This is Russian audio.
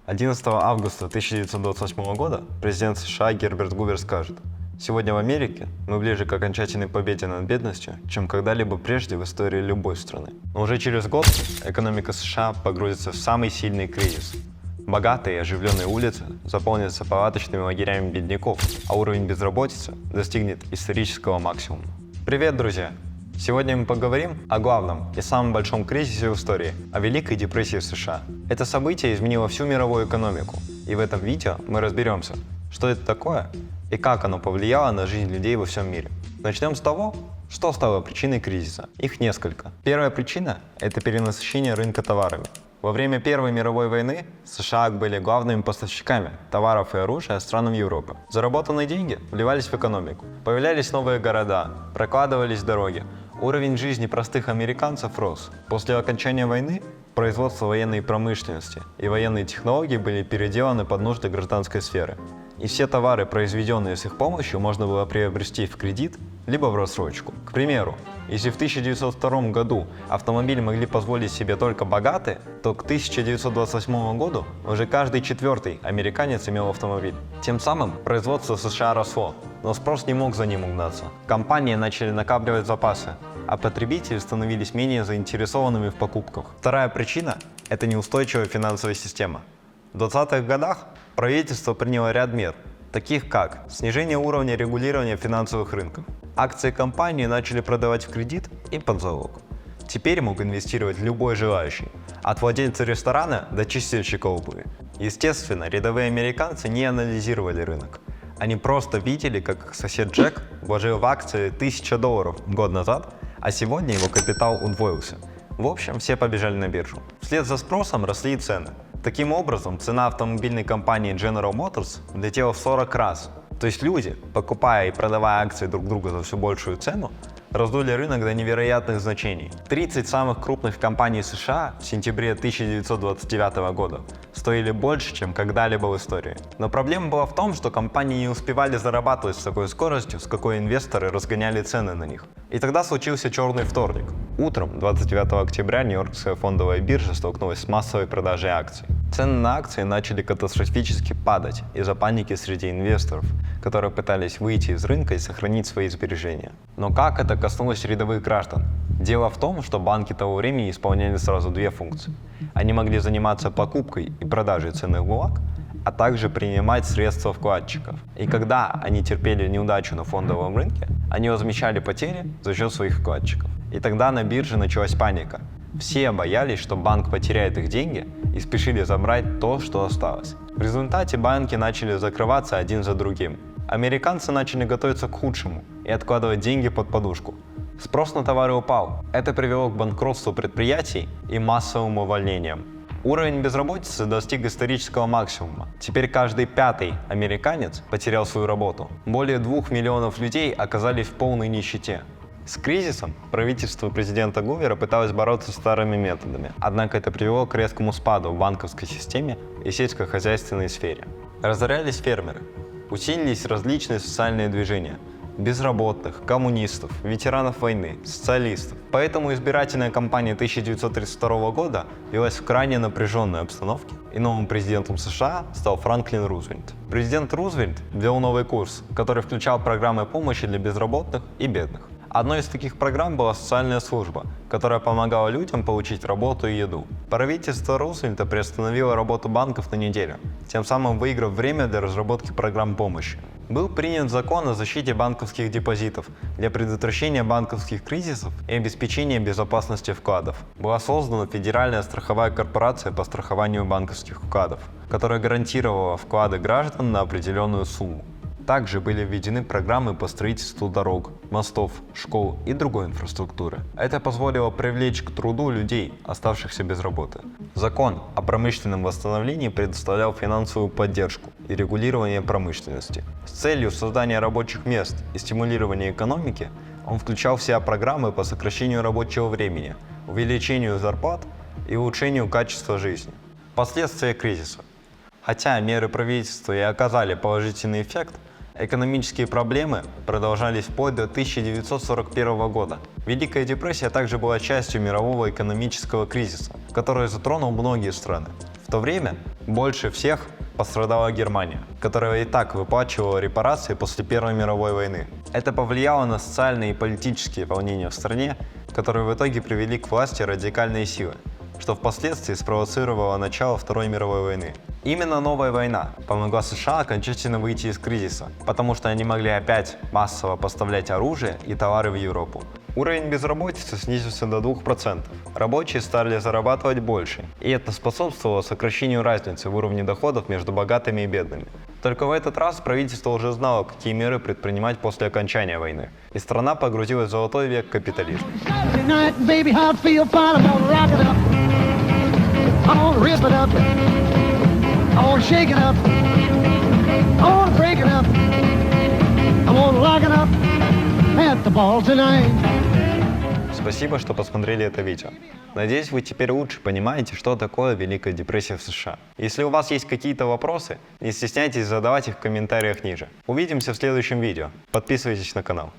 11 августа 1928 года президент США Герберт Гувер скажет: «Сегодня в Америке мы ближе к окончательной победе над бедностью, чем когда-либо прежде в истории любой страны». Но уже через год экономика США погрузится в самый сильный кризис. Богатые и оживленные улицы заполнятся палаточными лагерями бедняков, а уровень безработицы достигнет исторического максимума. Привет, друзья! Сегодня мы поговорим о главном и самом большом кризисе в истории, о Великой депрессии в США. Это событие изменило всю мировую экономику, и в этом видео мы разберемся, что это такое и как оно повлияло на жизнь людей во всем мире. Начнем с того, что стало причиной кризиса. Их несколько. Первая причина – это перенасыщение рынка товарами. Во время Первой мировой войны США были главными поставщиками товаров и оружия странам Европы. Заработанные деньги вливались в экономику. Появлялись новые города, прокладывались дороги. Уровень жизни простых американцев рос. После окончания войны производство военной промышленности и военные технологии были переделаны под нужды гражданской сферы. И все товары, произведенные с их помощью, можно было приобрести в кредит либо в рассрочку. К примеру, если в 1902 году автомобиль могли позволить себе только богатые, то к 1928 году уже каждый четвертый американец имел автомобиль. Тем самым производство США росло, но спрос не мог за ним угнаться. Компании начали накапливать запасы, а потребители становились менее заинтересованными в покупках. Вторая причина – это неустойчивая финансовая система. В 20-х годах правительство приняло ряд мер, таких как снижение уровня регулирования финансовых рынков. Акции компании начали продавать в кредит и под залог. Теперь мог инвестировать любой желающий, от владельца ресторана до чистильщика обуви. Естественно, рядовые американцы не анализировали рынок. Они просто видели, как их сосед Джек вложил в акции $1000 год назад, а сегодня его капитал удвоился. В общем, все побежали на биржу. Вслед за спросом росли и цены. Таким образом, цена автомобильной компании General Motors взлетела в 40 раз. То есть люди, покупая и продавая акции друг друга за все большую цену, раздули рынок до невероятных значений. 30 самых крупных компаний США в сентябре 1929 года стоили больше, чем когда-либо в истории. Но проблема была в том, что компании не успевали зарабатывать с такой скоростью, с какой инвесторы разгоняли цены на них. И тогда случился черный вторник. Утром 29 октября Нью-Йоркская фондовая биржа столкнулась с массовой продажей акций. Цены на акции начали катастрофически падать из-за паники среди инвесторов, которые пытались выйти из рынка и сохранить свои сбережения. Но как это коснулось рядовых граждан? Дело в том, что банки того времени исполняли сразу две функции. Они могли заниматься покупкой и продажей ценных бумаг, а также принимать средства вкладчиков. И когда они терпели неудачу на фондовом рынке, они возмещали потери за счет своих вкладчиков. И тогда на бирже началась паника. Все боялись, что банк потеряет их деньги, и спешили забрать то, что осталось. В результате банки начали закрываться один за другим. Американцы начали готовиться к худшему и откладывать деньги под подушку. Спрос на товары упал. Это привело к банкротству предприятий и массовым увольнениям. Уровень безработицы достиг исторического максимума. Теперь каждый пятый американец потерял свою работу. Более 2 миллионов людей оказались в полной нищете. С кризисом правительство президента Гувера пыталось бороться старыми методами, однако это привело к резкому спаду в банковской системе и сельскохозяйственной сфере. Разорялись фермеры, усилились различные социальные движения – безработных, коммунистов, ветеранов войны, социалистов. Поэтому избирательная кампания 1932 года велась в крайне напряженной обстановке, и новым президентом США стал Франклин Рузвельт. Президент Рузвельт ввел новый курс, который включал программы помощи для безработных и бедных. Одной из таких программ была социальная служба, которая помогала людям получить работу и еду. Правительство Рузвельта приостановило работу банков на неделю, тем самым выиграв время для разработки программ помощи. Был принят закон о защите банковских депозитов для предотвращения банковских кризисов и обеспечения безопасности вкладов. Была создана Федеральная страховая корпорация по страхованию банковских вкладов, которая гарантировала вклады граждан на определенную сумму. Также были введены программы по строительству дорог, мостов, школ и другой инфраструктуры. Это позволило привлечь к труду людей, оставшихся без работы. Закон о промышленном восстановлении предоставлял финансовую поддержку и регулирование промышленности. С целью создания рабочих мест и стимулирования экономики он включал в себя программы по сокращению рабочего времени, увеличению зарплат и улучшению качества жизни. Последствия кризиса. Хотя меры правительства и оказали положительный эффект, экономические проблемы продолжались вплоть до 1941 года. Великая депрессия также была частью мирового экономического кризиса, который затронул многие страны, В то время больше всех пострадала Германия, которая и так выплачивала репарации после Первой мировой войны. Это повлияло на социальные и политические волнения в стране, которые в итоге привели к власти радикальные силы, что впоследствии спровоцировало начало Второй мировой войны. Именно новая война помогла США окончательно выйти из кризиса, потому что они могли опять массово поставлять оружие и товары в Европу. Уровень безработицы снизился до 2%. Рабочие стали зарабатывать больше, и это способствовало сокращению разницы в уровне доходов между богатыми и бедными. Только в этот раз правительство уже знало, какие меры предпринимать после окончания войны, и страна погрузилась в золотой век капитализма. Спасибо, что посмотрели это видео. Надеюсь, вы теперь лучше понимаете, что такое Великая депрессия в США. Если у вас есть какие-то вопросы, не стесняйтесь задавать их в комментариях ниже. Увидимся в следующем видео. Подписывайтесь на канал.